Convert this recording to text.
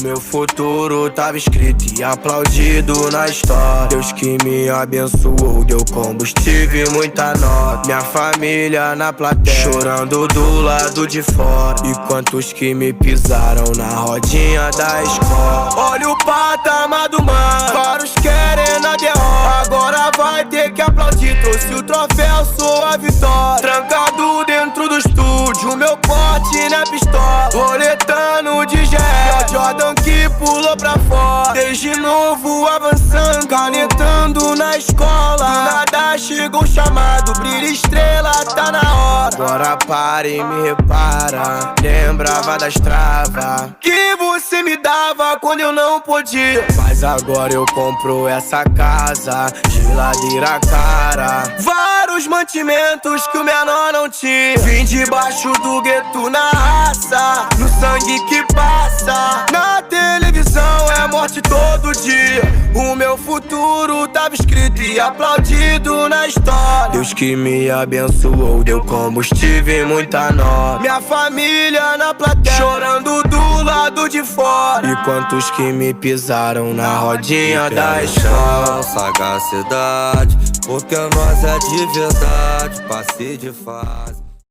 O meu futuro tava escrito e aplaudido na história. Deus que me abençoou, deu combustível e muita nota. Minha família na plateia, chorando do lado de fora. E quantos que me pisaram na rodinha da escola. Olha o patamar do mar, vários querem na derrota. Agora vai ter que aplaudir, trouxe o troféu, sou a vitória. Trancado dentro do estúdio, meu porte na pistola. Roletando de gel, Jordan que pulou pra fora. Desde novo avançando, canetando na escola. Do nada chegou o chamado, brilha estrela, tá na hora. Agora para e me repara, lembrava das travas que você me dava quando eu não podia. Mas agora eu compro essa casa, geladeira cara, vários mantimentos que o menor não tinha. Vim debaixo do gueto na raça, no sangue que passa. Na televisão é morte todo dia. O meu futuro tava escrito e aplaudido na história. Deus que me abençoou, deu combustível e muita nota. Minha família na plateia, chorando do lado de fora. E quantos que me pisaram na rodinha da escola. Sagacidade, porque nós é de verdade. Passei de fase.